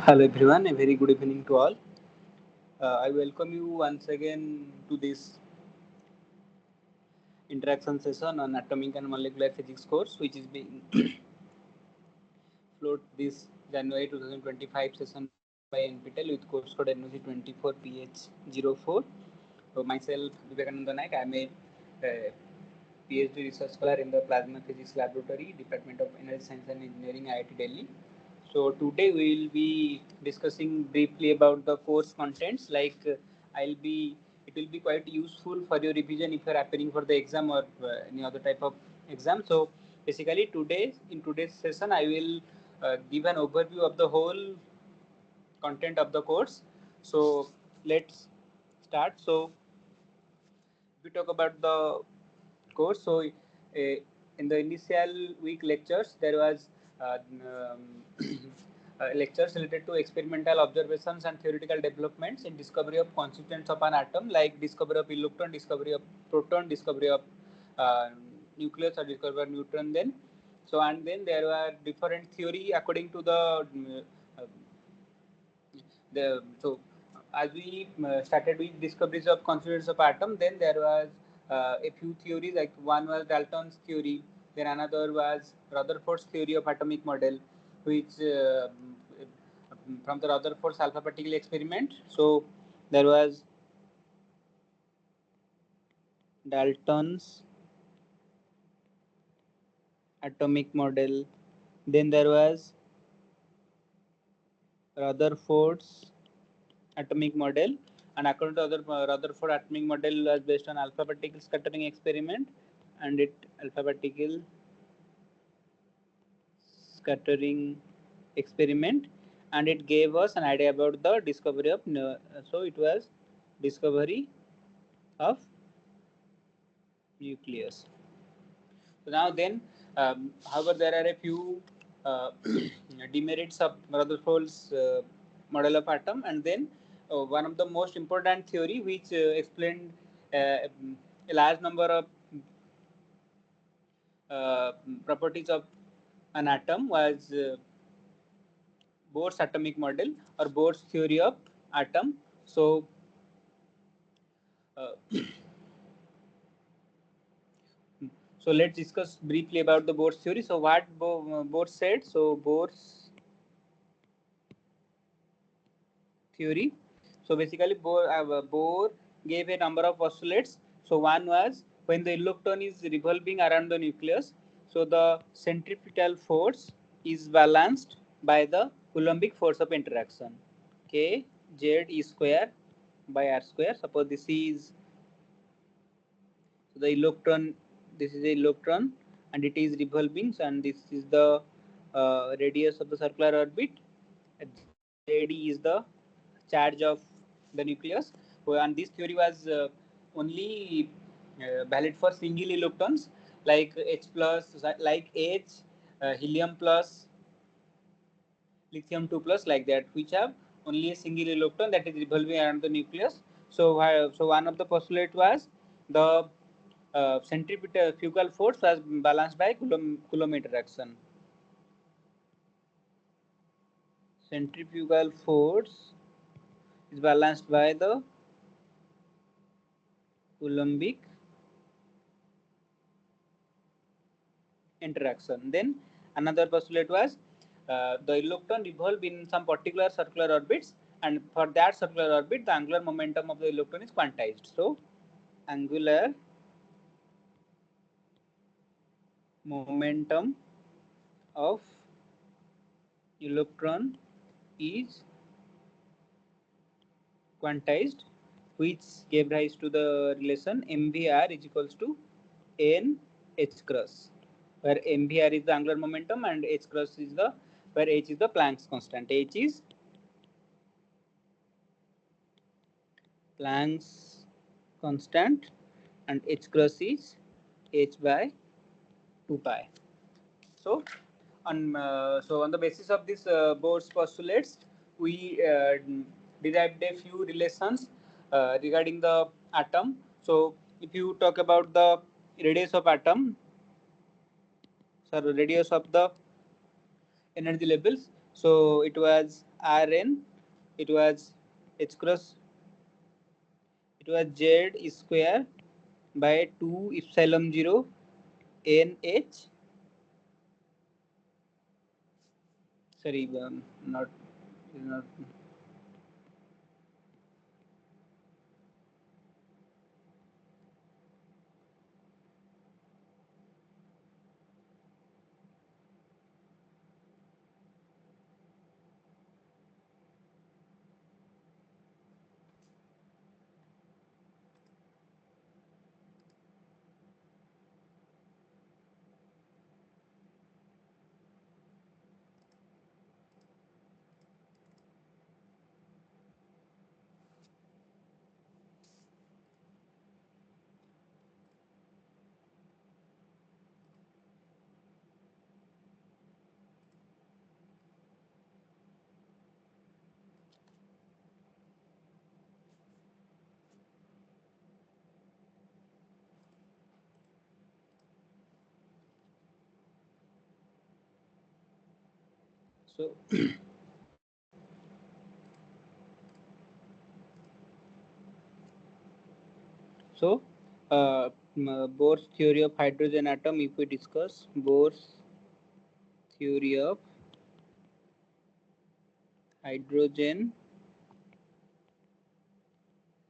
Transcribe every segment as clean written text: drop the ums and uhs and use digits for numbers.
Hello everyone, a very good evening to all. I welcome you once again to this interaction session on atomic and molecular physics course, which is being float this January 2025 session by NPTEL with course code NOC 24PH04. Myself, Vivekananda Naik, I am a PhD research scholar in the Plasma Physics Laboratory, Department of Energy Science and Engineering, IIT Delhi. So today we will be discussing briefly about the course contents. It will be quite useful for your revision if you are appearing for the exam or any other type of exam. So basically in today's session, I will give an overview of the whole content of the course. So let's start. So if we talk about the course, so in the initial week lectures, there was lectures related to experimental observations and theoretical developments in discovery of constituents of an atom, like discovery of electron, discovery of proton, discovery of uh, nucleus, or discovery of neutron. Then there were different theory according to the as we started with discoveries of constituents of atom, then there was a few theories, like one was Dalton's theory, then another was Rutherford's theory of atomic model, which from the Rutherford's alpha particle experiment. So there was Dalton's atomic model, then there was Rutherford's atomic model, and according to Rutherford atomic model was based on alpha particle scattering experiment, and it alpha particle scattering experiment, and it gave us an idea about the discovery of so it was discovery of nucleus. So now then, however, there are a few demerits of Rutherford's model of atom, and then one of the most important theory which explained a large number of uh, properties of an atom was Bohr's atomic model or Bohr's theory of atom. So uh, so let's discuss briefly about the Bohr's theory. So what Bohr said? So Bohr's theory. So basically, Bohr gave a number of postulates. So one was when the electron is revolving around the nucleus, so the centripetal force is balanced by the Coulombic force of interaction. K Z E square by R square. Suppose this is the electron. This is the electron, and it is revolving. And this is the radius of the circular orbit. Z E is the charge of the nucleus, and this theory was only valid for single electrons, like H plus, like H, helium plus, lithium 2 plus, like that, which have only a single electron that is revolving around the nucleus. So one of the postulate was the centrifugal force was balanced by Coulomb interaction. Centrifugal force is balanced by the Coulombic interaction. Then another postulate was the electron revolve in some particular circular orbits, and for that circular orbit, the angular momentum of the electron is quantized. So angular momentum of electron is quantized, which gave rise to the relation mvr is equals to n h cross, where mvr is the angular momentum and h cross is the where h is the Planck's constant. H is Planck's constant and h cross is h by 2 pi. So on the basis of this Bohr's postulates, we derived a few relations regarding the atom. So if you talk about the radius of atom, radius of the energy levels. So it was Rn, it was h cross, it was z square by 2 epsilon 0 nh, sorry, not not so so Bohr's theory of hydrogen atom, if we discuss Bohr's theory of hydrogen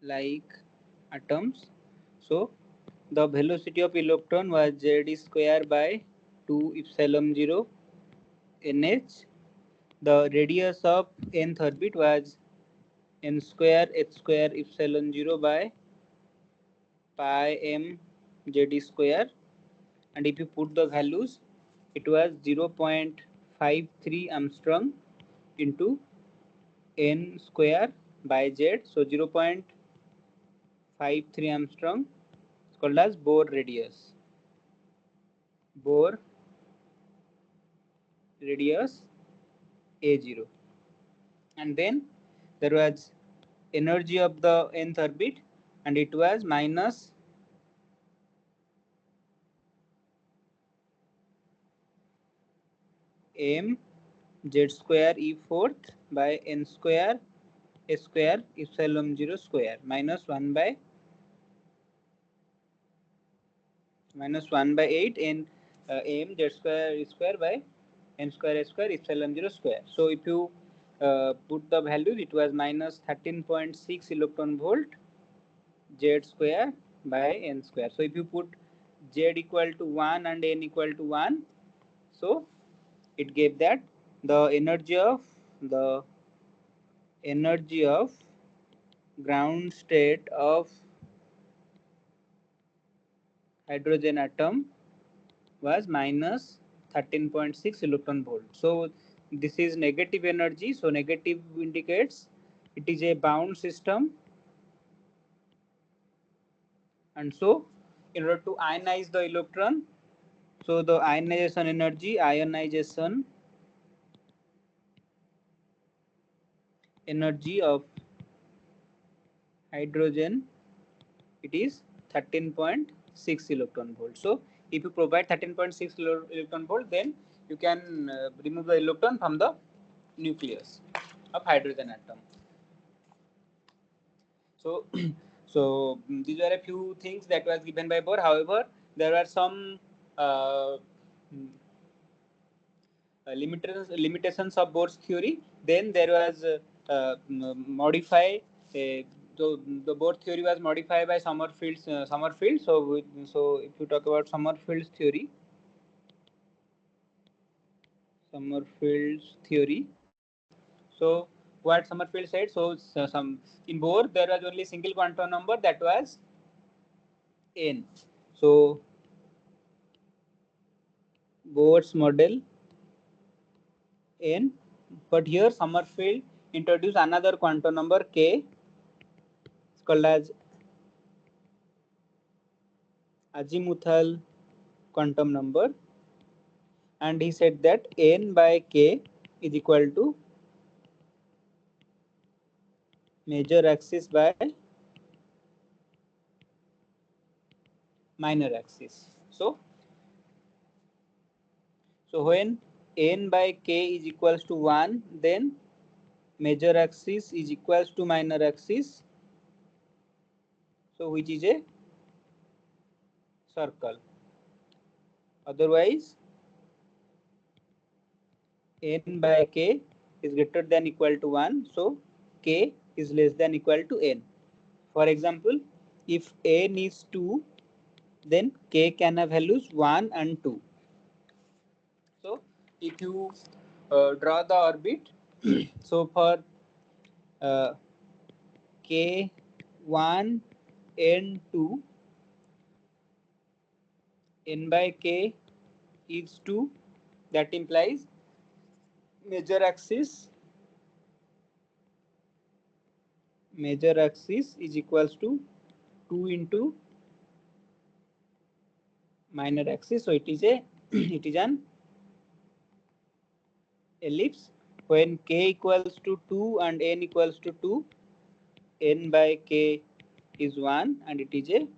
like atoms. So the velocity of electron was z square by 2 epsilon 0 nh. The radius of nth orbit was n square h square epsilon 0 by pi m z square, and if you put the values, it was 0.53 Armstrong into n square by z. So 0.53 Armstrong is called as Bohr radius. Bohr radius A0. And then there was energy of the nth orbit, and it was minus m z square e fourth by n square a square epsilon 0 square minus 1 by 8 n m z square e square by n square a square epsilon 0 square. So if you put the values, it was minus 13.6 electron volt z square by n square. So if you put z equal to 1 and n equal to 1, so it gave that the energy of ground state of hydrogen atom was minus 13.6 electron volt. So this is negative energy. So negative indicates it is a bound system, and so in order to ionize the electron, so the ionization energy of hydrogen, it is 13.6 electron volt. So if you provide 13.6 electron volt, then you can remove the electron from the nucleus of hydrogen atom. So these are a few things that was given by Bohr. However, there are some limitations of Bohr's theory. Then there was modified. The Bohr theory was modified by Sommerfeld. So if you talk about Sommerfeld's theory, Sommerfeld's theory. So what Sommerfeld said. So some in Bohr there was only single quantum number, that was n. So Bohr's model n, but here Sommerfeld introduced another quantum number k. It's called as azimuthal quantum number, and he said that n by k is equal to major axis by minor axis. So when n by k is equals to 1, then major axis is equals to minor axis, so which is a circle. Otherwise n by k is greater than equal to 1, so k is less than equal to n. For example, if n is 2, then k can have values 1 and 2. So if you draw the orbit, so for k1 n2, n by k is 2, that implies major axis is equals to 2 into minor axis, so it is a it is an ellipse. When k equals to 2 and n equals to 2, n by k is 1 and it is a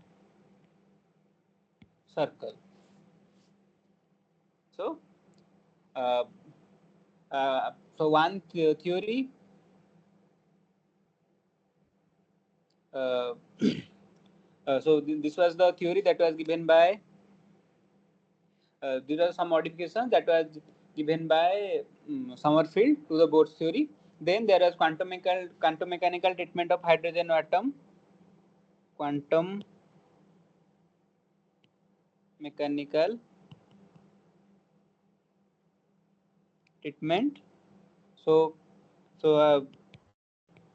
circle. So uh, so one theory uh, so this was the theory that was given by these are some modifications that was given by Summerfield to the Bohr's theory. Then there was quantum mechanical treatment of hydrogen atom, quantum mechanical treatment. So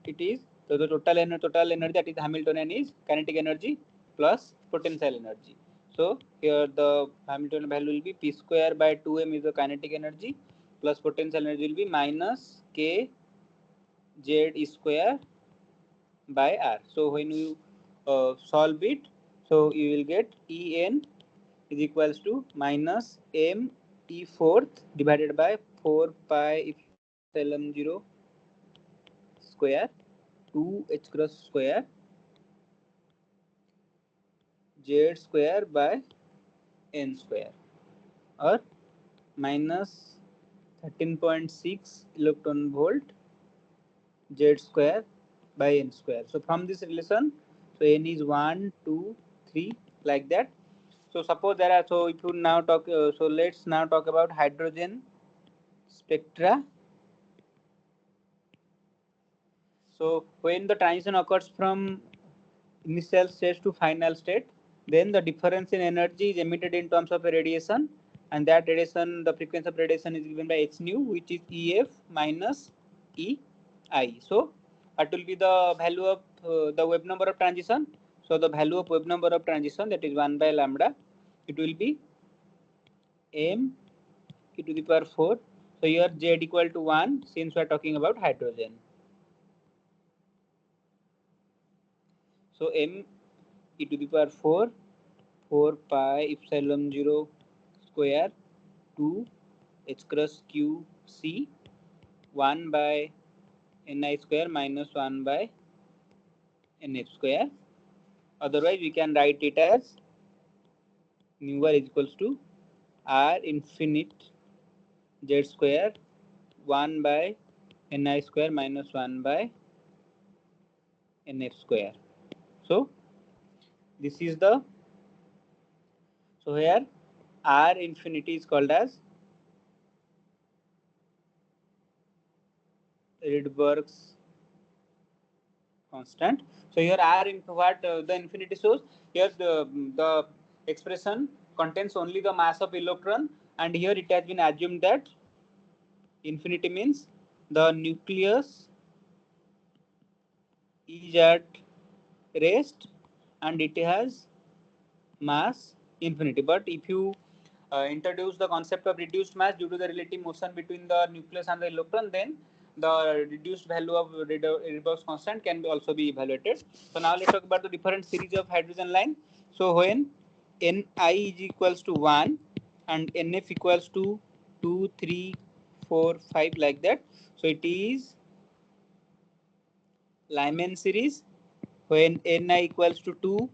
it is, so the total energy, that is Hamiltonian, is kinetic energy plus potential energy. So here the Hamiltonian value will be p square by 2m is the kinetic energy, plus potential energy will be minus k z square by r. So when you solve it, so you will get En is equals to minus m t fourth divided by 4 pi epsilon 0 square 2 h cross square z square by n square, or minus 13.6 electron volt z square by n square. So from this relation, so n is 1, 2, 3 like that. So suppose there are, so if you now talk, so let's now talk about hydrogen spectra. So when the transition occurs from initial state to final state, then the difference in energy is emitted in terms of a radiation, and that radiation, the frequency of radiation is given by h nu, which is Ef minus Ei. So what will be the value of the wave number of transition? So the value of wave number of transition, that is 1 by lambda, it will be m e to the power 4. So here z equal to 1, since we are talking about hydrogen. So m e to the power 4, 4 pi epsilon 0 square 2 h cross q c 1 by ni square minus 1 by nf square. Otherwise, we can write it as mu r is equals to r infinite z square 1 by ni square minus 1 by nf square. So this is the, so here r infinity is called as Rydberg's constant. So here r into what the infinity shows, here the expression contains only the mass of electron, and here it has been assumed that infinity means the nucleus is at rest and it has mass infinity. But if you introduce the concept of reduced mass due to the relative motion between the nucleus and the electron, then the reduced value of Rydberg's constant can also be evaluated. So now let's talk about the different series of hydrogen line. So when Ni is equals to 1 and Nf equals to 2, 3, 4, 5 like that, so it is Lyman series. When Ni equals to 2,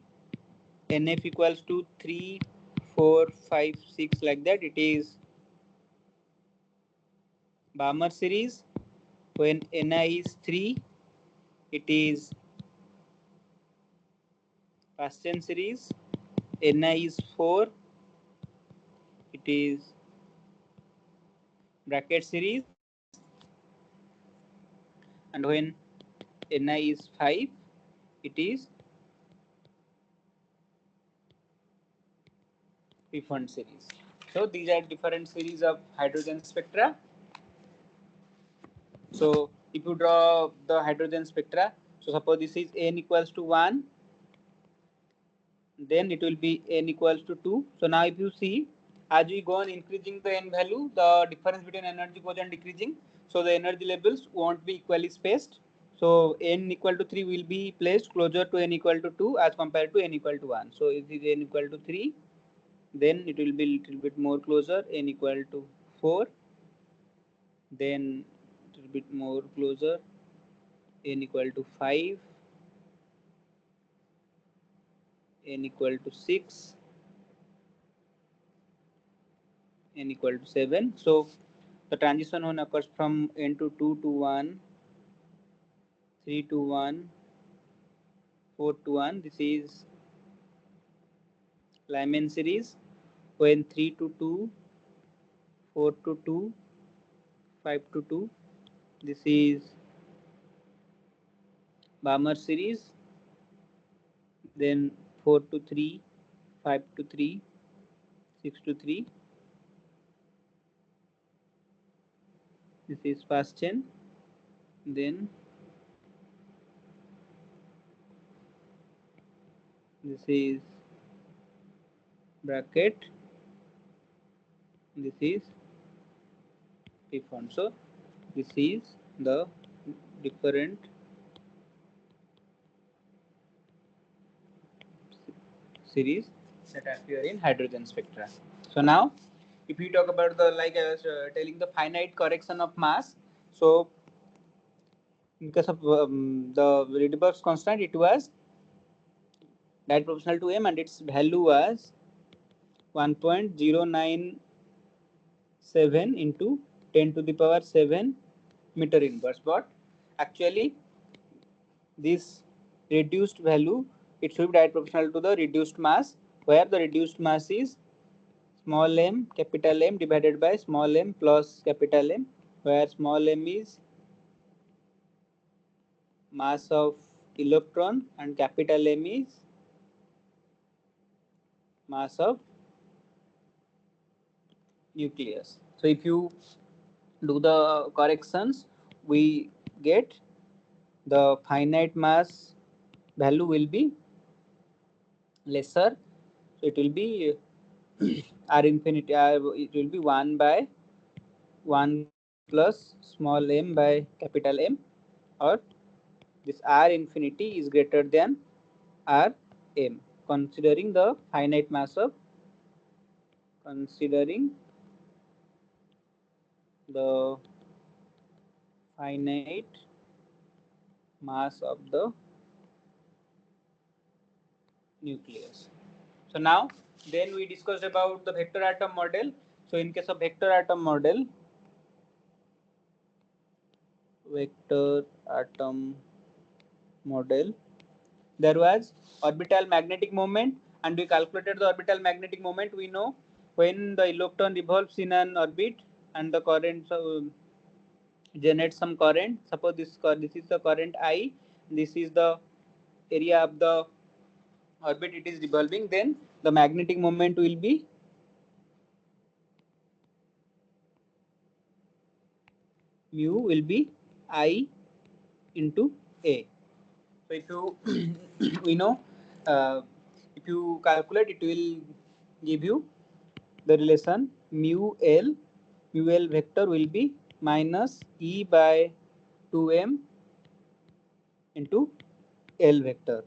Nf equals to 3, 4, 5, 6 like that, it is Balmer series, when Ni is 3, it is Paschen series. Ni is 4, it is bracket series. And when Ni is 5, it is Pfund series. So these are different series of hydrogen spectra. So if you draw the hydrogen spectra, so suppose this is n equals to 1, then it will be n equals to 2. So now if you see, as we go on increasing the n value, the difference between energy goes on decreasing. So the energy levels won't be equally spaced. So n equal to 3 will be placed closer to n equal to 2 as compared to n equal to 1. So if it is n equal to 3, then it will be little bit more closer, n equal to 4, then little bit more closer, n equal to 5, n equal to 6, n equal to 7. So the transition one occurs from n to 2 to 1, 3 to 1, 4 to 1. This is Lyman series. When 3 to 2, 4 to 2, 5 to 2. This is Balmer series. Then 4 to 3, 5 to 3, 6 to 3. This is fast chain. Then this is bracket. This is Pfund. So this is the different series that appear in hydrogen spectra. So now, if we talk about the, like I was telling, the finite correction of mass. So in case of the Rydberg's constant, it was direct proportional to m, and its value was 1.097 into 10 to the power 7 meter inverse. But actually, this reduced value, it should be direct proportional to the reduced mass, where the reduced mass is small m capital M divided by small m plus capital M, where small m is mass of electron and capital M is mass of nucleus. So if you do the corrections, we get the finite mass value will be lesser. So it will be r infinity, it will be 1 by 1 plus small m by capital M, or this r infinity is greater than r m, considering the finite mass of, considering the finite mass of the nucleus. So now, then we discussed about the vector atom model. So in case of vector atom model, vector atom model, there was orbital magnetic moment, and we calculated the orbital magnetic moment. We know when the electron revolves in an orbit and the current generates some current. Suppose this is the current I, this is the area of the orbit it is revolving, then the magnetic moment will be mu will be I into A. So if you we know, if you calculate, it will give you the relation mu L vector will be minus E by 2m into L vector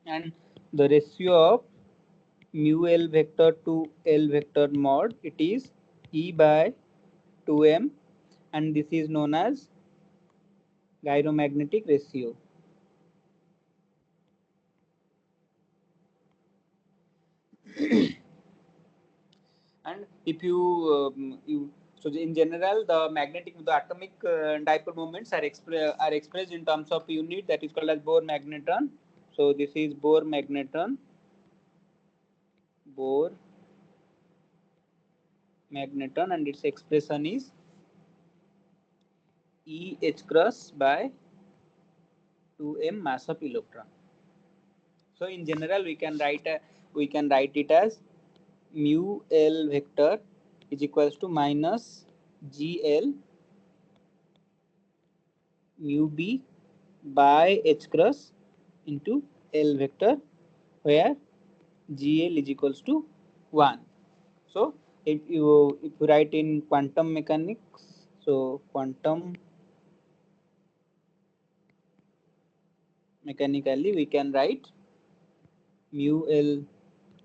and the ratio of mu L vector to L vector mod, it is E by 2m, and this is known as gyromagnetic ratio. And if you So in general, the atomic dipole moments are expressed in terms of unit that is called as Bohr magnetron. So this is Bohr magnetron. Bohr magneton, and its expression is E h cross by 2m mass of electron. So in general, we can write it as mu L vector is equals to minus GL mu B by h cross into L vector, where GL is equals to 1. So if you write in quantum mechanics, so quantum mechanically we can write mu L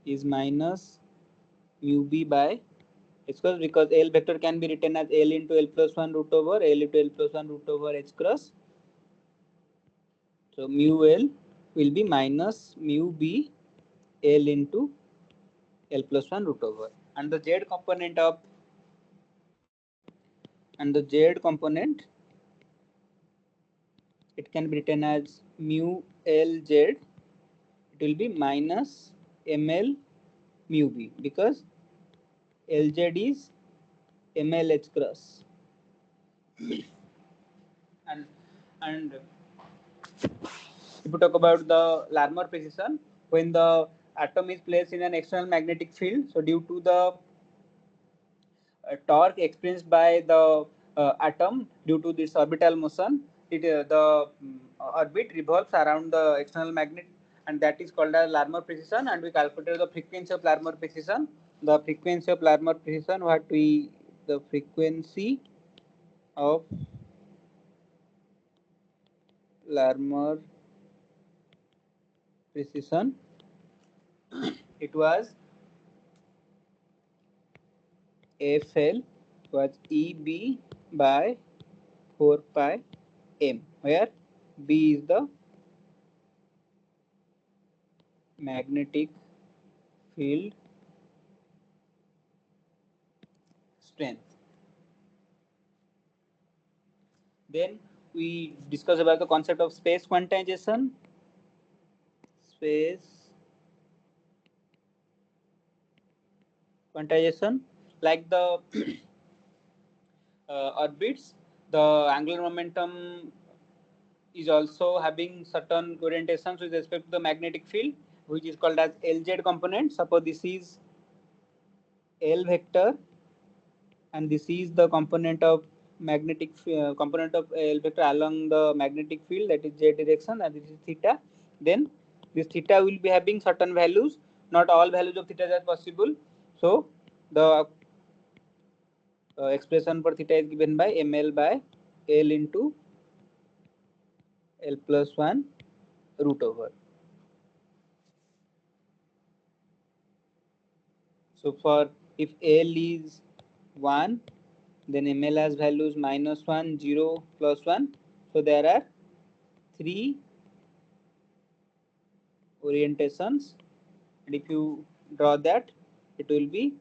is minus mu B by h cross, because L vector can be written as L into L plus 1 root over L into L plus 1 root over h cross. So mu L will be minus mu B L into L plus 1 root over, and the Z component it can be written as mu Lz. It will be minus ml mu B, because Lz is ml h cross. And if you talk about the Larmor precision, when the atom is placed in an external magnetic field, so due to the torque experienced by the atom due to this orbital motion, the orbit revolves around the external magnet, and that is called as Larmor precision. And we calculated the frequency of Larmor precision. The frequency of Larmor precision, the frequency of Larmor precision, it was FL was EB by 4 pi m, where B is the magnetic field strength. Then we discuss about the concept of space quantization. Space quantization, like the orbits, the angular momentum is also having certain orientations with respect to the magnetic field, which is called as Lz component. Suppose this is L vector, and this is the component of component of L vector along the magnetic field, that is z direction, and this is theta. Then this theta will be having certain values. Not all values of theta are possible. So the expression for theta is given by ml by L into L plus 1 root over. So for if L is 1, then ml has values minus 1, 0, plus 1. So there are 3 orientations, and if you draw that, it will be,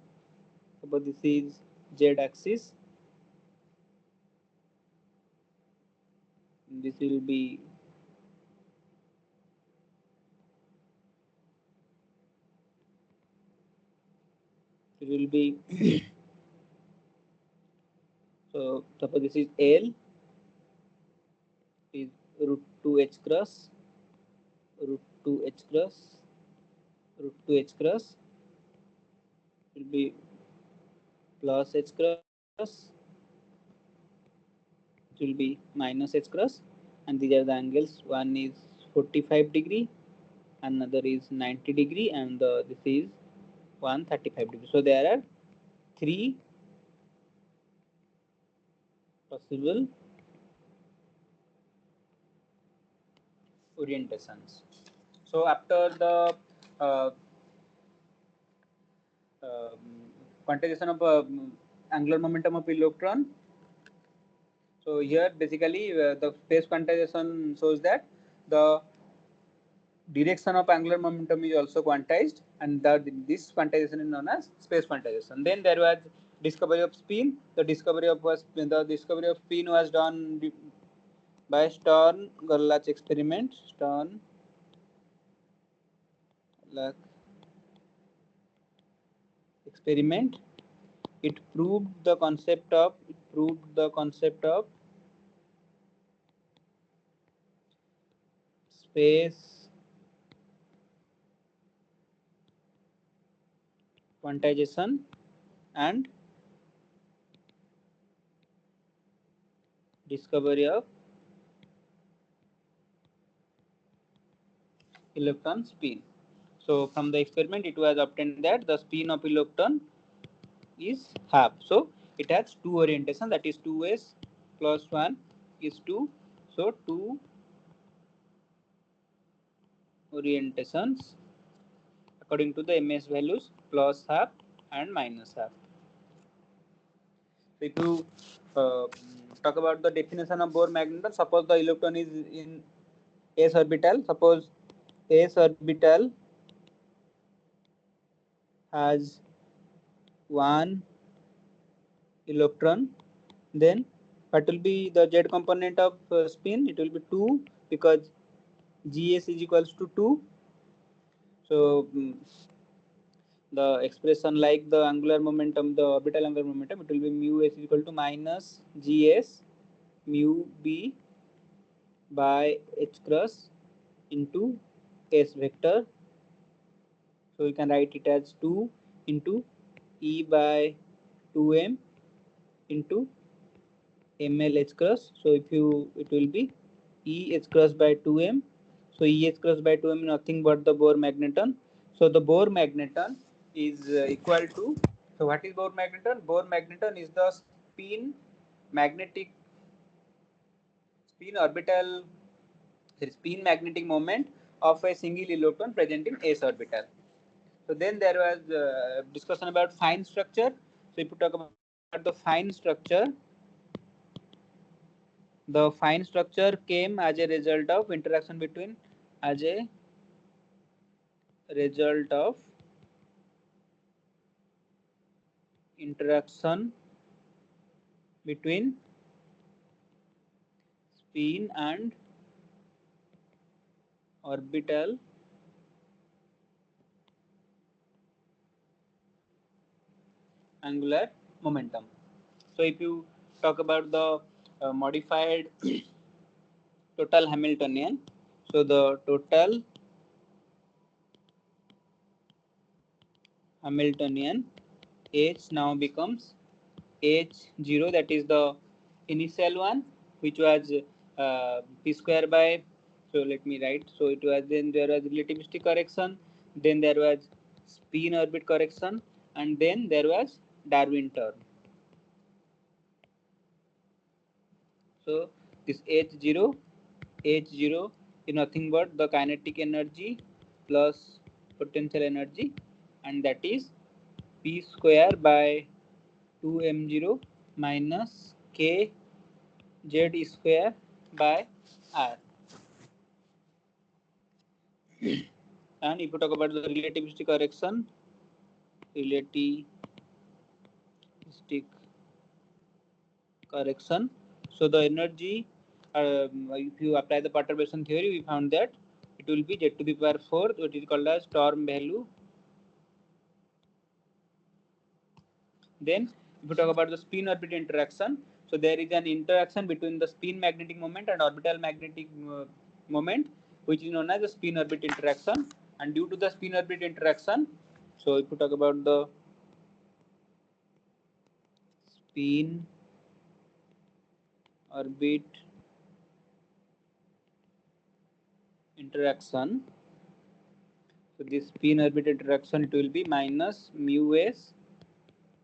suppose this is z axis, this will be so suppose this is L is root 2 h cross, root 2 h cross, root 2 h cross will be plus h cross, it will be minus h cross, and these are the angles. One is 45 degree, another is 90 degree, and this is 135 degree. So there are 3 possible orientations. So after the uh, quantization of angular momentum of electron, so here basically the space quantization shows that the direction of angular momentum is also quantized, and this quantization is known as space quantization. Then there was discovery of spin. The discovery of spin was done by Stern-Gerlach experiment. Stern-Gerlach experiment. It proved the concept of space quantization and discovery of electron spin. So from the experiment it was obtained that the spin of electron is half. So it has two orientation, that is 2s plus 1 is 2. So two orientations according to the ms values, plus half and minus half. So if you talk about the definition of Bohr magneton, suppose the electron is in s orbital. Suppose s orbital has one electron, then what will be the z component of spin? It will be 2, because gs is equals to 2. So the expression like the angular momentum, the orbital angular momentum, it will be mu s is equal to minus gs mu b by h cross into s vector. So you can write it as 2 into e by 2m into ml h cross. So if you, it will be e h cross by 2m. So e h cross by 2m is nothing but the Bohr magneton. So the Bohr magneton is equal to, so what is Bohr magneton? Bohr magneton is the spin orbital spin magnetic moment of a single electron present in s orbital. So then there was discussion about fine structure. So if you talk about the fine structure, the fine structure came as a result of interaction between, as a result of interaction between spin and orbital angular momentum. So if you talk about the modified total Hamiltonian, so the total Hamiltonian H now becomes H0, that is the initial one, which was p square by, so let me write. So it was, then there was relativistic correction, then there was spin orbit correction, and then there was Darwin term. So this H0 is nothing but the kinetic energy plus potential energy, and that is p square by 2m0 minus k z square by r. And if you talk about the relativistic correction, so the energy, if you apply the perturbation theory, we found that it will be z to the power 4, which is called as storm value. Then if you talk about the spin orbit interaction, so there is an interaction between the spin magnetic moment and orbital magnetic moment, which is known as the spin orbit interaction. And due to the spin orbit interaction, so if you talk about the spin orbit interaction, so this spin orbit interaction, it will be minus mu s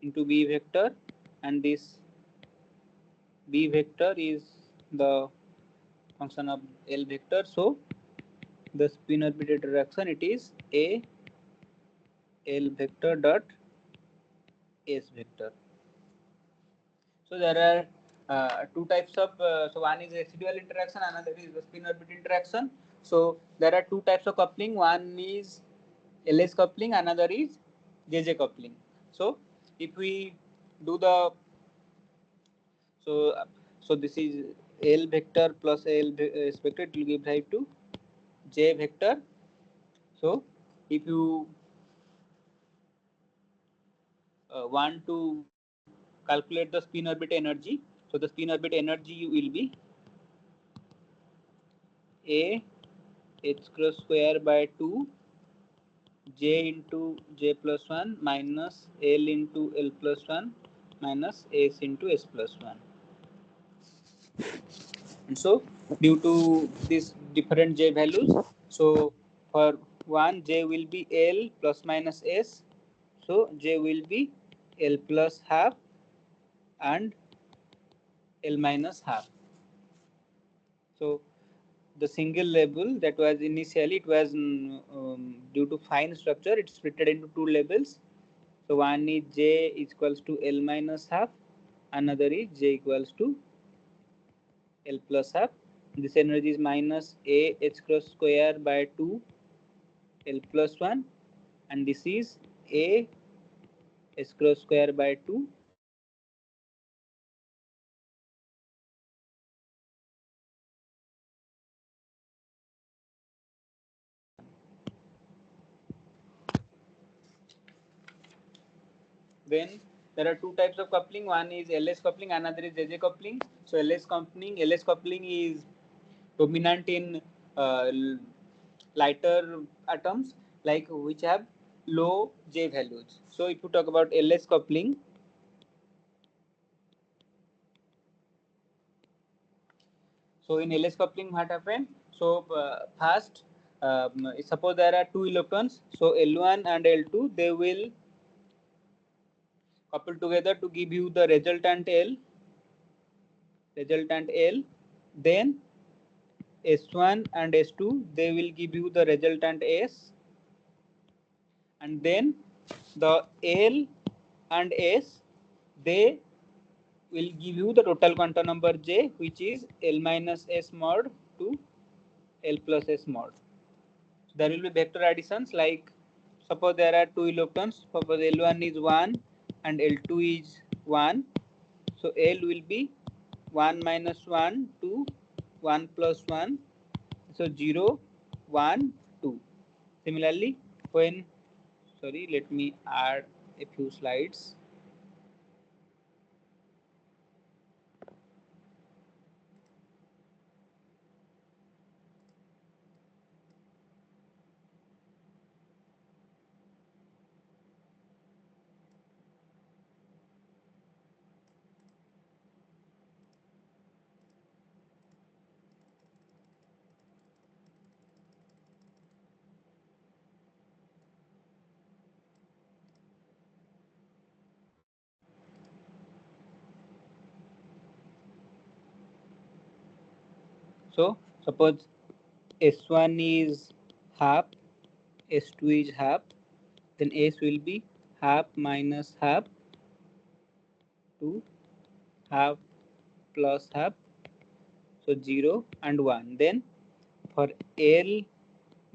into b vector, and this b vector is the function of L vector. So the spin orbit interaction, it is a L vector dot S vector. So there are two types of, so one is residual interaction, another is the spin orbit interaction. So there are two types of coupling, one is LS coupling, another is JJ coupling. So if we do the so this is L vector plus L vector, it will give rise to J vector. So if you want to calculate the spin orbit energy, so the spin orbit energy will be A h cross square by 2 J into J plus 1 minus L into L plus 1 minus S into S plus 1. And so due to these different J values, so for one J will be L plus minus S, so J will be L plus half and L minus half. So the single level that was initially, it was due to fine structure, it's split into two levels. So one is J equals to L minus half, another is J equals to L plus half. This energy is minus A h cross square by 2 L plus 1, and this is A h cross square by 2 Then there are two types of coupling. One is LS coupling, another is JJ coupling. So LS coupling is dominant in uh, lighter atoms, like which have low J values. So if you talk about LS coupling, so in LS coupling, what happened? So first, suppose there are two electrons, so L1 and L2, they will couple together to give you the resultant L. Then S1 and S2, they will give you the resultant S, and then the L and S, they will give you the total quantum number J, which is L minus S mod to L plus S mod. So there will be vector additions, like suppose there are two electrons, suppose L1 is 1 and L2 is 1. So L will be 1 minus 1 to 1 plus 1. So 0, 1, 2. Similarly, when, sorry, let me add a few slides. So suppose S1 is half, S2 is half, then S will be half minus half to half plus half, so 0 and 1. Then for L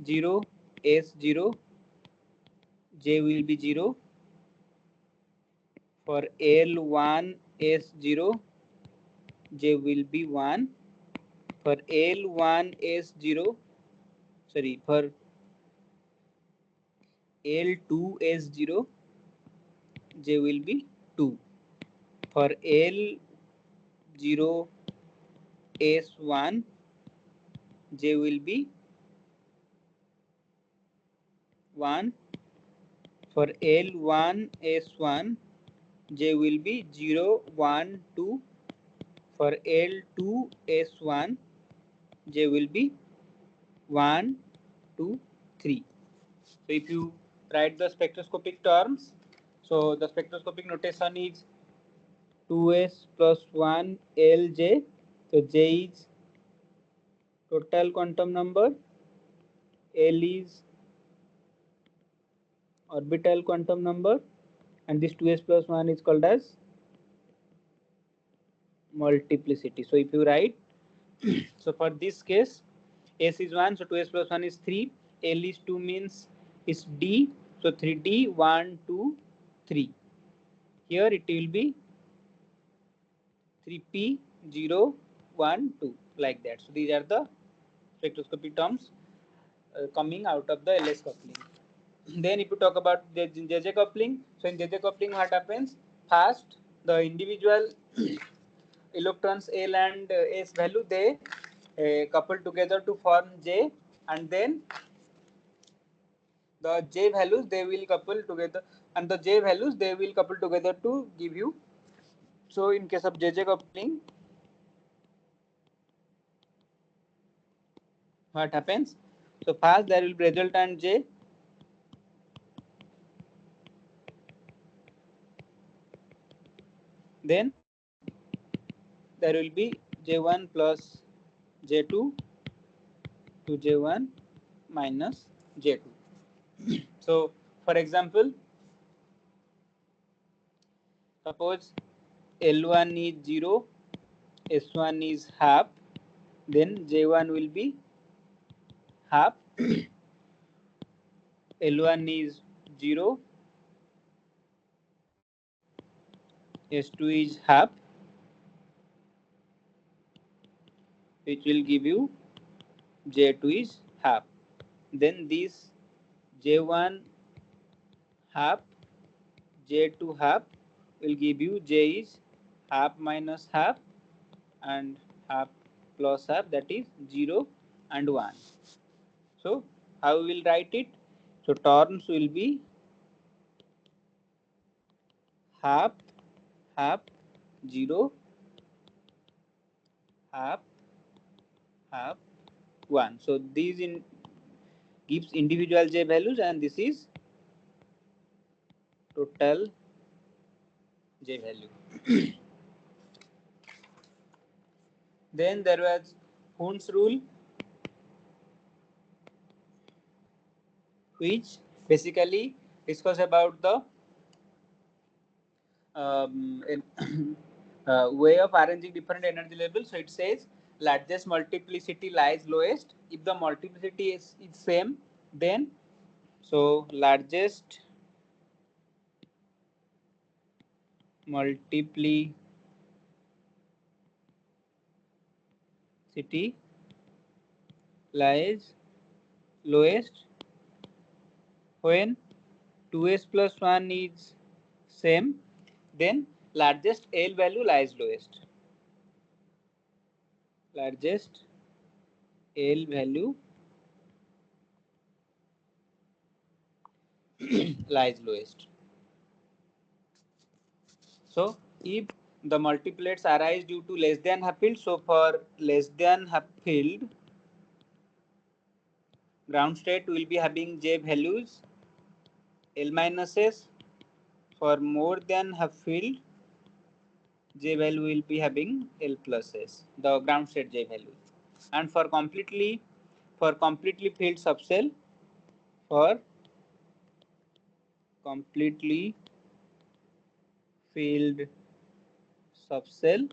0, S 0, J will be 0. For L1 S 0, J will be 1. For L1 S 0, sorry, for L2 S 0, J will be 2. For L0 S1, J will be 1. For L1 S1, J will be 0, 1, 2. For L2 S1, J will be 1, 2, 3. So if you write the spectroscopic terms, so the spectroscopic notation is 2s plus 1 Lj. So J is total quantum number, L is orbital quantum number, and this 2s plus 1 is called as multiplicity. So if you write, so for this case, S is 1, so 2s plus 1 is 3, L is 2 means is D, so 3D, 1, 2, 3. Here it will be 3p012 like that. So these are the spectroscopy terms coming out of the LS coupling. Then if you talk about the JJ coupling, so in JJ coupling what happens? First the individual electrons L and S value, they couple together to form J, and then the J values they will couple together, and the J values they will couple together to give you. So in case of JJ coupling, what happens? So first there will be resultant J, then there will be J1 plus J2 to J1 minus J2. So for example, suppose L1 is 0, S1 is half, then J1 will be half, L1 is 0, S2 is half, which will give you J2 is half. Then this J1 half, J2 half will give you J is half minus half and half plus half, that is 0 and 1. So how we will write it? So terms will be half, half, 0, half, half, 1. So these gives individual J values, and this is total J value. Then there was Hund's rule, which basically discuss about the way of arranging different energy levels. So it says largest multiplicity lies lowest. If the multiplicity is same, then so largest multiplicity lies lowest when 2s plus 1 is same, then largest L value lies lowest. Largest L value lies lowest. So if the multiplets arise due to less than half field, so for less than half field, ground state will be having J values L minus S. For more than half field, J value will be having L plus S, the ground state J value. And for completely filled subcell, for completely filled subcell,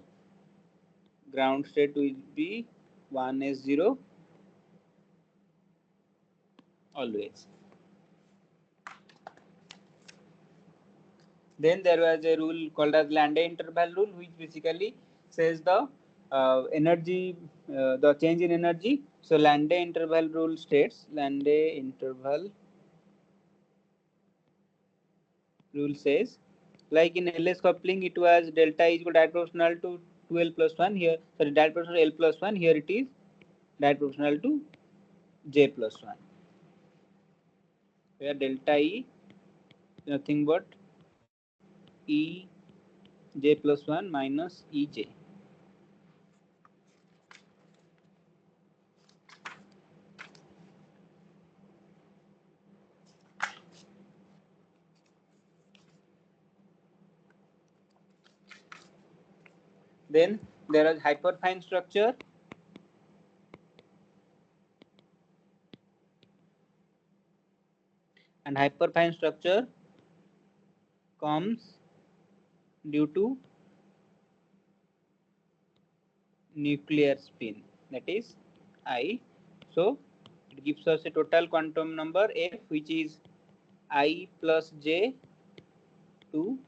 ground state will be 1s0 always. Then there was a rule called as Landé interval rule, which basically says the energy, the change in energy. So Landé interval rule states, Landé interval rule says, like in LS coupling, it was delta is equal to proportional to 2L plus 1. Here, sorry, proportional L plus 1. Here it is proportional to J plus 1. Where delta E nothing but E J plus 1 minus EJ. Then there is hyperfine structure, and hyperfine structure comes due to nuclear spin, that is I. So it gives us a total quantum number F, which is I plus J to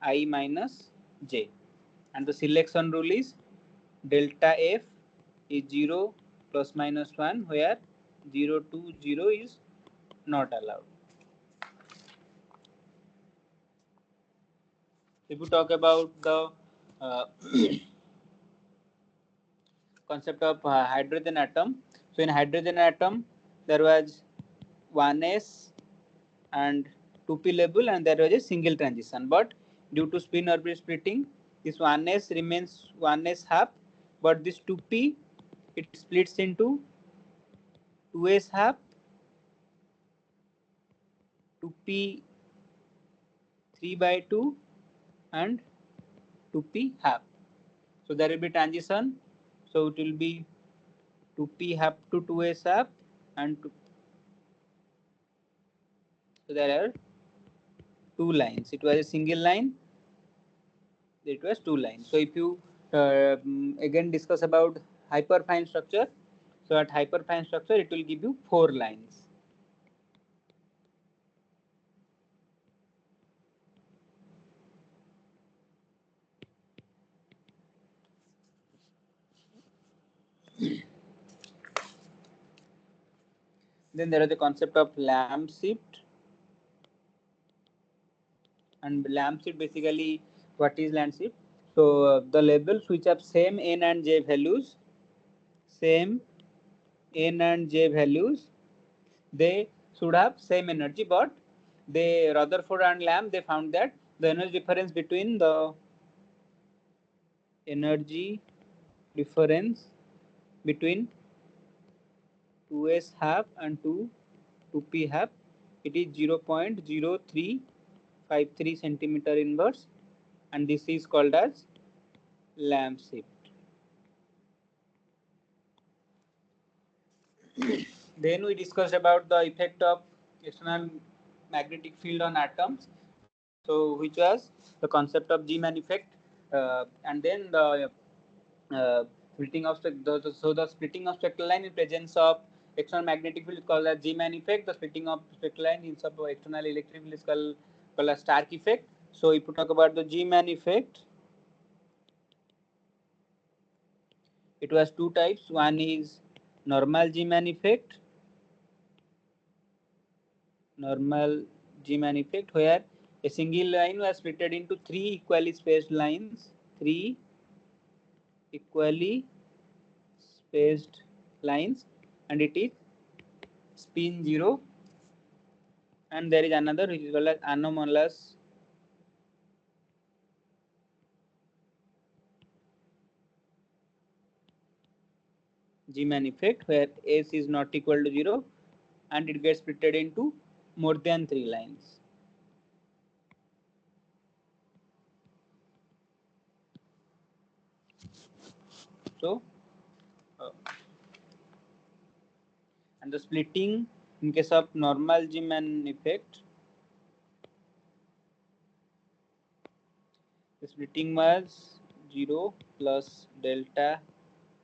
I minus j, and the selection rule is delta f is 0 plus minus 1, where 0 to 0 is not allowed. If we talk about the uh, concept of hydrogen atom, so in hydrogen atom there was 1s and 2p level, and there was a single transition, but due to spin orbit splitting, this 1s remains 1s half, but this 2p, it splits into 2s half, 2p 3 by 2, and 2p half. So there will be transition, so it will be 2p half to 2s half, and so there are two lines. It was a single line, it was two lines. So if you again discuss about hyperfine structure, so at hyperfine structure it will give you four lines. Then there is the concept of lamp shift, and lamp shift basically, what is lamp shift? So the labels which have same n and j values, same n and j values, they should have same energy, but they, Rutherford and Lamb, they found that the energy difference between the energy difference between 2s half and 2p half, it is 0.0353 centimeter inverse, and this is called as Lamb shift. Then we discussed about the effect of external magnetic field on atoms, so which was the concept of G-man effect, and then the splitting of the splitting of spectral line in presence of external magnetic field is called as G-man effect. The splitting of spectral line in sub external electric field is called as Stark effect. So if you talk about the G-man effect, it was two types. One is normal G-man effect, normal G-man effect, where a single line was split into three equally spaced lines, three equally spaced lines, and it is spin zero. And there is another which is called as anomalous G-man effect, where S is not equal to 0 and it gets split into more than three lines. So, and the splitting in case of normal G-man effect, the splitting was 0 plus delta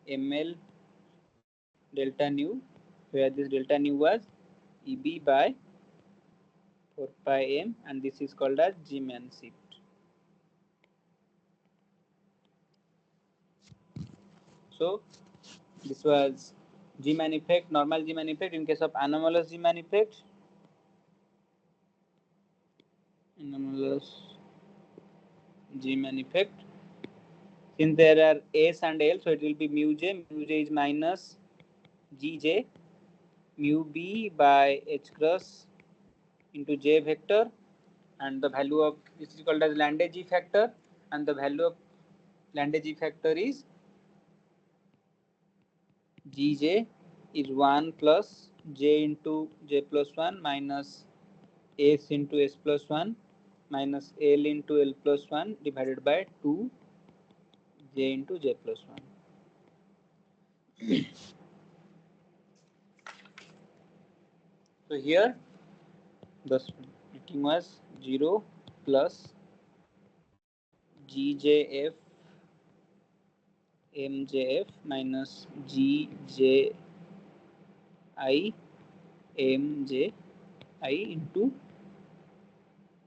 ml delta nu, where this delta nu was EB by 4 pi m, and this is called as G-man shift. So this was G-man effect, normal G-man effect. In case of anomalous G-man effect, anomalous G-man effect, since there are S and L, so it will be mu j. Mu j is minus Gj, mu b by h cross into j vector, and the value of this is called as Landé G factor, and the value of Landé G factor is Gj is 1 plus j into j plus 1 minus s into s plus 1 minus l into l plus 1 divided by 2 j into j plus 1. So here the splitting was 0 plus GJF MJF minus GJI MJI into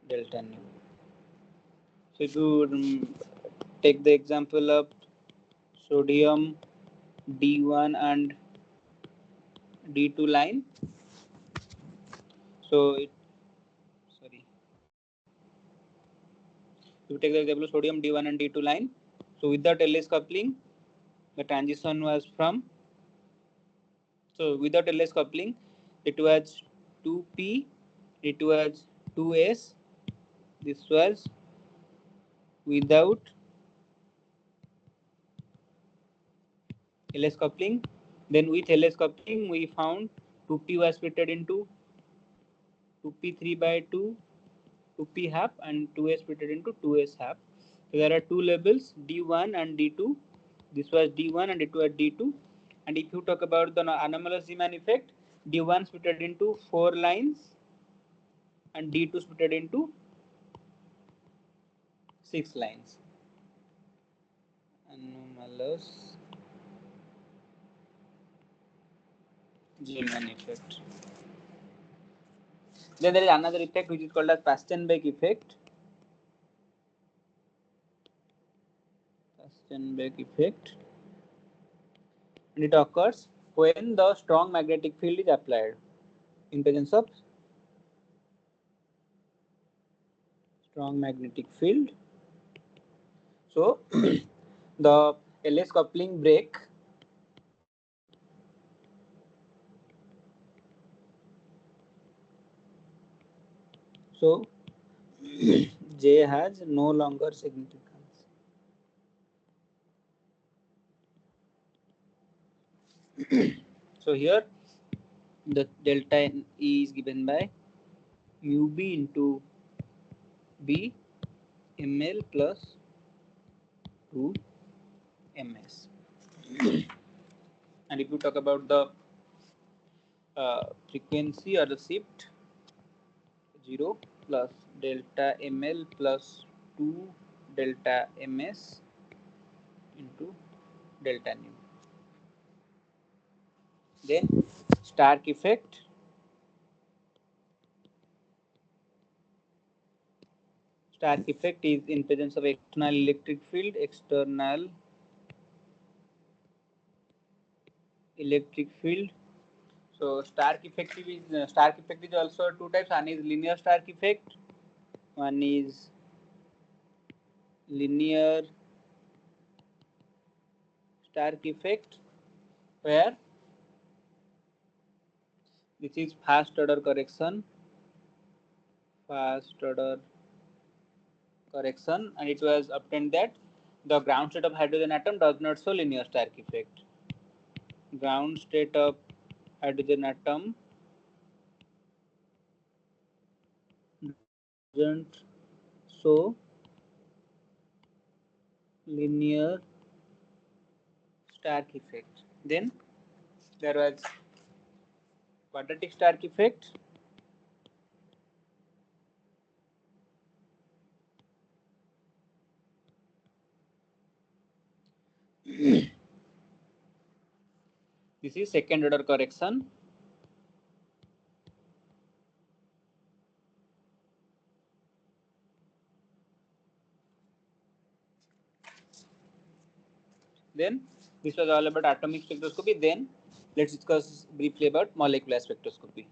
delta nu. So if you take the example of sodium D1 and D2 line, so it sorry, if you take the example of sodium D1 and D2 line, so without LS coupling, the transition was from, so without LS coupling, it was 2P, it was 2S, this was without LS coupling. Then with LS coupling, we found 2P was splitted into 2P 3 by 2, 2P half, and 2S splitted into 2S half. So there are two labels, D1 and D2. This was D1 and it was D2. And if you talk about the anomalous Zeeman effect, D1 splitted into 4 lines and D2 splitted into 6 lines. Anomalous Zeeman effect. Then there is another effect which is called as Pastenbeck effect. Pastenbeck effect. And it occurs when the strong magnetic field is applied in presence of strong magnetic field. So the LS coupling break. So J has no longer significance. So here the delta E is given by mu B into B ml plus 2 ms. And if you talk about the frequency or the shift, 0 plus delta ml plus 2 delta ms into delta nu. Then Stark effect. Stark effect is in presence of external electric field, external electric field. So Stark effect is also two types. One is linear Stark effect. One is linear Stark effect, where this is first order correction, and it was obtained that the ground state of hydrogen atom does not show linear Stark effect. Ground state of hydrogen atom doesn't show linear Stark effect. Then there was quadratic Stark effect. This is second order correction. Then this was all about atomic spectroscopy. Then let's discuss briefly about molecular spectroscopy.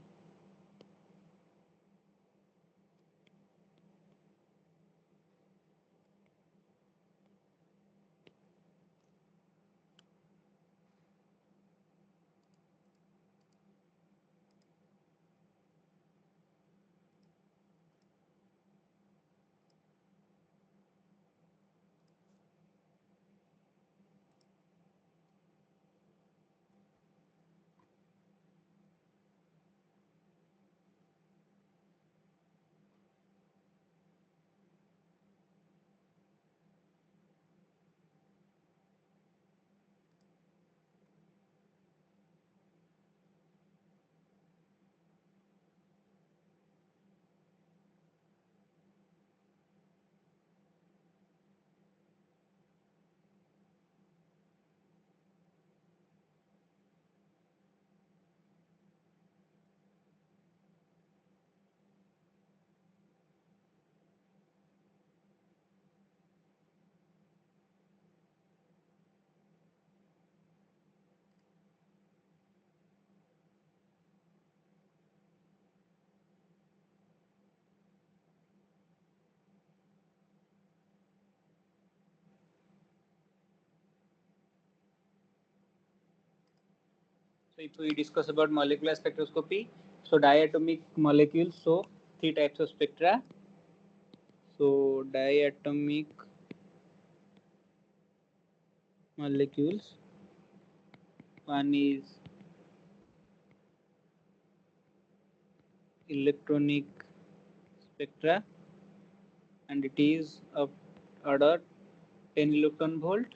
So if we discuss about molecular spectroscopy, so diatomic molecules show three types of spectra. So diatomic molecules, one is electronic spectra and it is of order 10 electron volt.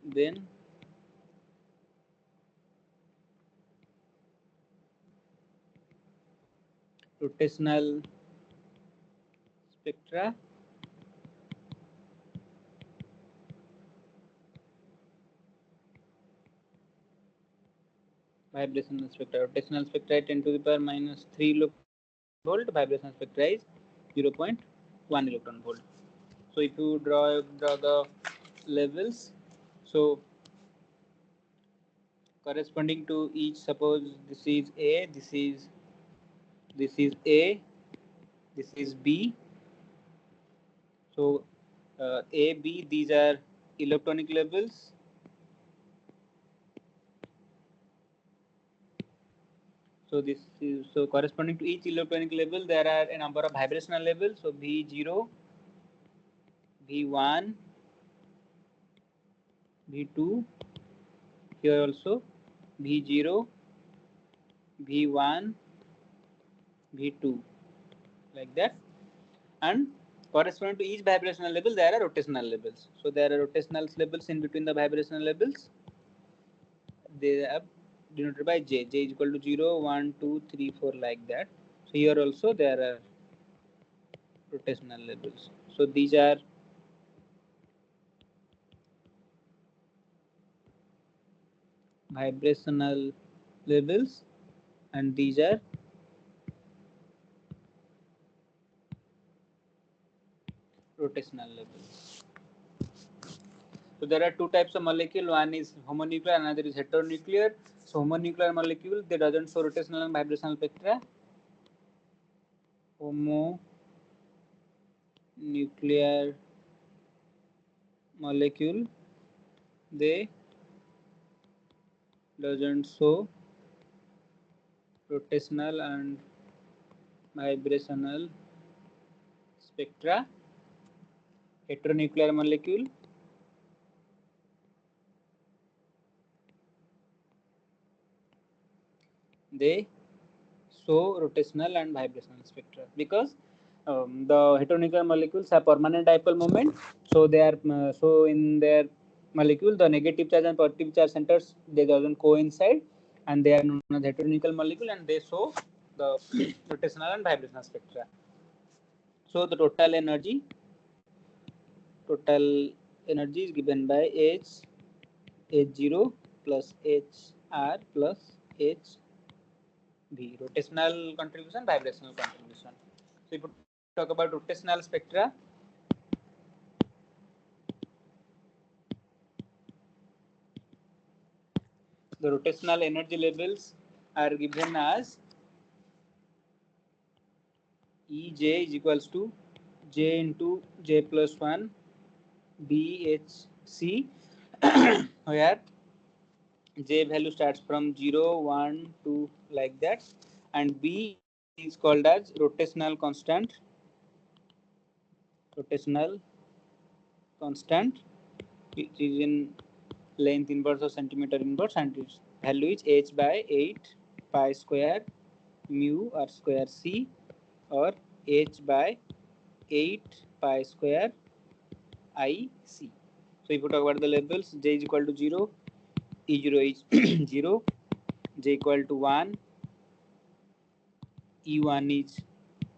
Then rotational spectra, vibrational spectra. Rotational spectra is 10 to the power minus 3 electron volt. Vibrational spectra is 0.1 electron volt. So if you draw the levels, so corresponding to each, suppose this is A, this is A, this is B. So A, B, these are electronic levels. So this is, so corresponding to each electronic level, there are a number of vibrational levels. So V0, V1, V2, here also V0, V1, V2, like that. And corresponding to each vibrational level, there are rotational levels. So there are rotational levels in between the vibrational levels. They are denoted by J. J is equal to 0, 1, 2, 3, 4, like that. So here also there are rotational levels. So these are vibrational levels and these are rotational levels. So there are two types of molecule. One is homonuclear, another is heteronuclear. So homonuclear molecule, they doesn't show rotational and vibrational spectra. Homonuclear molecule, they doesn't show rotational and vibrational spectra. Heteronuclear molecule, they show rotational and vibrational spectra because the heteronuclear molecules have permanent dipole moment. So they are so in their molecule the negative charge and positive charge centers, they doesn't coincide and they are known as heteronuclear molecule and they show the rotational and vibrational spectra. So the total energy is given by H0 plus HR plus HV, rotational contribution, vibrational contribution. So if you talk about rotational spectra, the rotational energy levels are given as Ej is equals to J into J plus 1 BHC, where J value starts from 0, 1, 2, like that, and B is called as rotational constant. Rotational constant, which is in length inverse or centimeter inverse, and its value is h by 8 pi square mu or square c, or h by 8 pi square I c. So if you talk about the levels, J is equal to 0, E0 is 0, J equal to 1, E1 is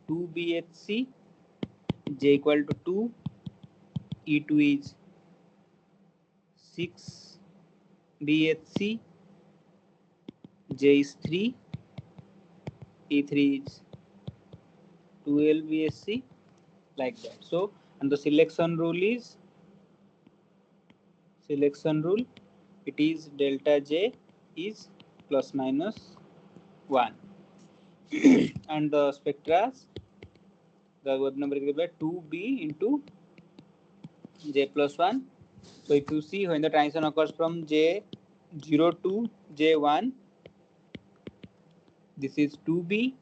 2 BHC, J equal to 2, E2 is 6 BHC, J is 3, E3 is 12 BHC, like that. So, and the selection rule, it is delta J is plus minus 1. And the spectra, the wave number is given by 2B into J plus 1. So if you see when the transition occurs from J 02 J1, this is 2B,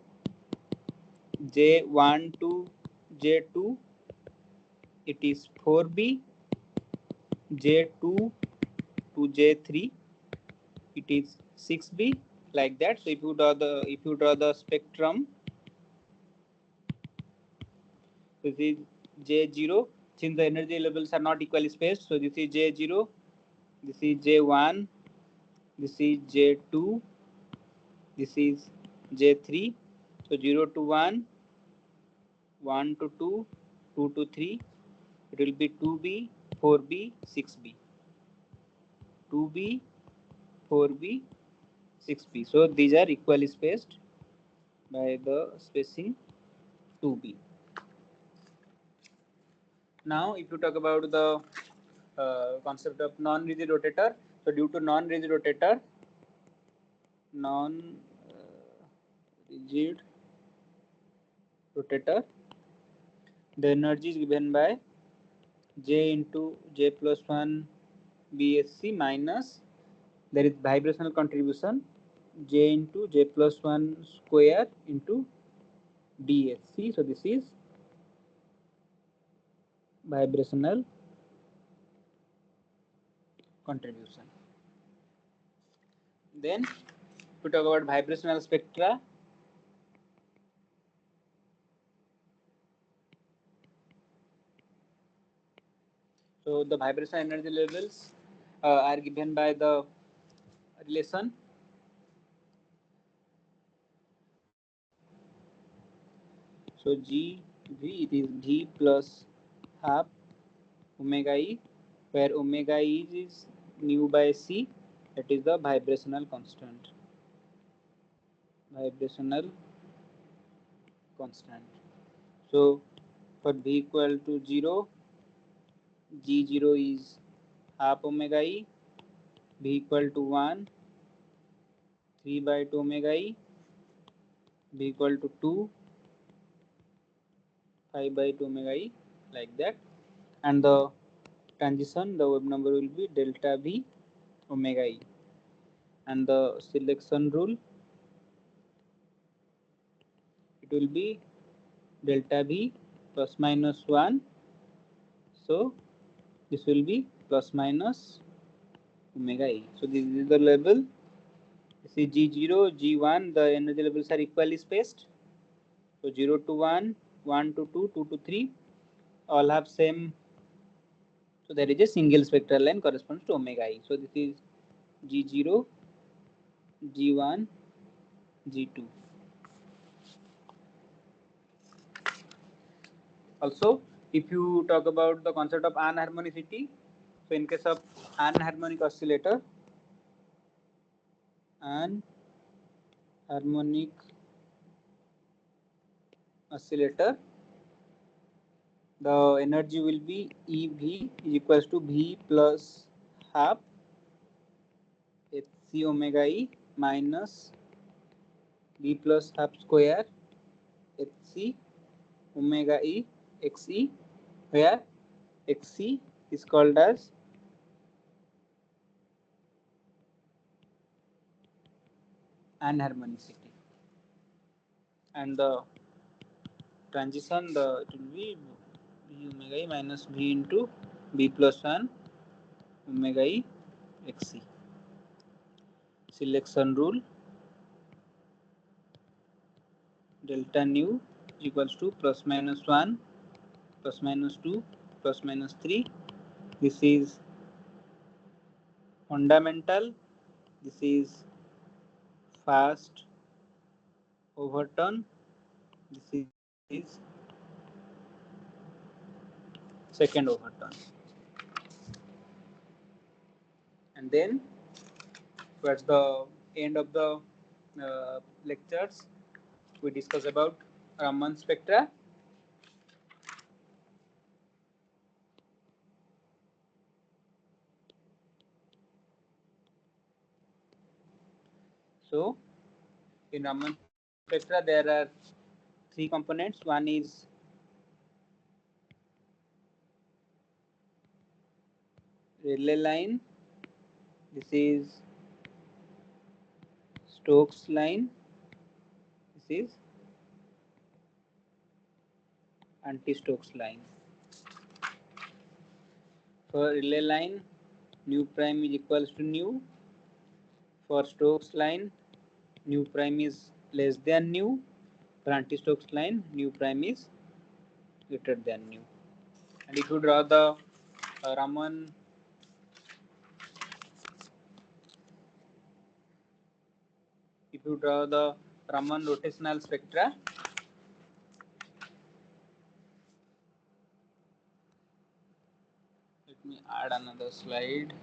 J1 to J2, it is 4B, J2 to J3, it is 6B, like that. So if you draw the spectrum, this is J0, since the energy levels are not equally spaced, so this is J0, this is J1, this is J2, this is J3. So 0 to 1, 1 to 2, 2 to 3, it will be 2B, 4B, 6B, 2B, 4B, 6B. So these are equally spaced by the spacing 2B. Now if you talk about the concept of non-rigid rotator, so due to non-rigid rotator, non-rigid rotator, the energy is given by J into J plus 1 BSC minus, there is vibrational contribution J into J plus 1 square into DSC. So this is vibrational contribution. Then we talk about vibrational spectra. So the vibrational energy levels are given by the relation so G V, it is V plus half omega E, where omega E is nu by C, that is the vibrational constant. Vibrational constant. So for V equal to 0, G0 is half omega E, V equal to 1, 3 by 2 omega E, V equal to 2, 5 by 2 omega E, like that. And the transition, the wave number will be delta V omega E. And the selection rule, it will be delta V plus minus 1. So this will be plus minus omega E. So this is the level. This is G0, G1, the energy levels are equally spaced. So 0 to 1, 1 to 2, 2 to 3, all have same. So there is a single spectral line corresponds to omega E. So this is G0, G1, G2. Also, if you talk about the concept of anharmonicity, so in case of anharmonic oscillator, anharmonic oscillator, the energy will be EV is equals to V plus half Hc omega E minus V plus half square Hc omega E Xe, where Xc is called as anharmonicity, and the transition, it will be V omega E minus V into V plus 1 omega E Xc. Selection rule, delta nu equals to plus minus 1, plus minus 2, plus minus 3. This is fundamental, this is fast overturn, this is second overturn. And then towards the end of the lectures, we discuss about Raman spectra. So in Raman spectra, there are three components. One is Rayleigh line. This is Stokes line, this is anti-Stokes line. For relay line, nu prime is equals to nu. For Stokes line, nu prime is less than nu. For anti-Stokes line, nu prime is greater than nu. And if you draw the Raman rotational spectra, let me add another slide.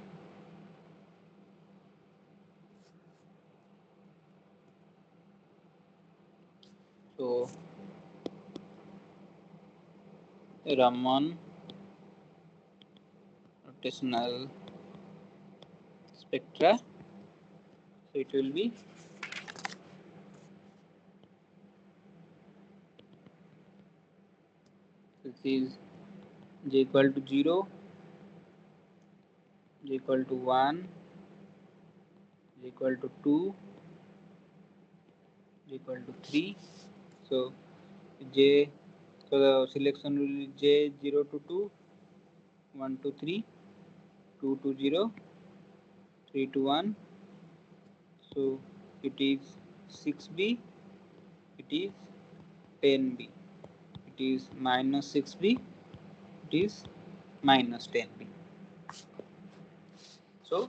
So Raman rotational spectra, so it will be this is j equal to 0, j equal to 1, j equal to 2, j equal to 3. So j, so the selection will be j 0 to 2, 1 to 3, 2 to 0, 3 to 1. So it is 6b, it is 10b, it is minus 6b, it is minus 10b. So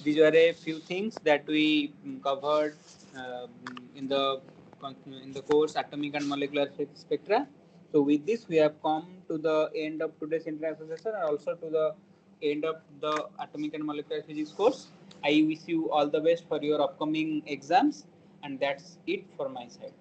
these are a few things that we covered in the course Atomic and Molecular Spectra. So with this we have come to the end of today's interaction session and also to the end of the Atomic and Molecular Physics course. I wish you all the best for your upcoming exams, and that's it for my side.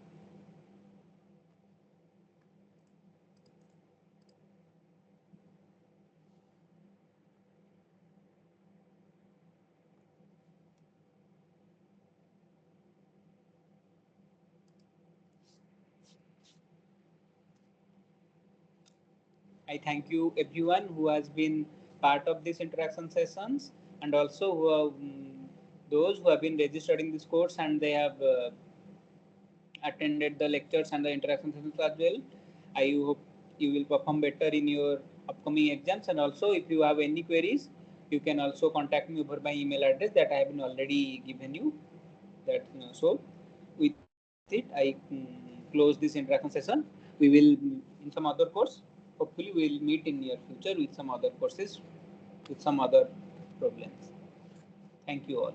I thank you everyone who has been part of these interaction sessions, and also who have, those who have been registered in this course and they have attended the lectures and the interaction sessions as well. I hope you will perform better in your upcoming exams, and also if you have any queries, you can also contact me over my email address that I have been already given you. That so with it I close this interaction session. We will in some other course. Hopefully we will meet in near future with some other courses with some other problems. Thank you all.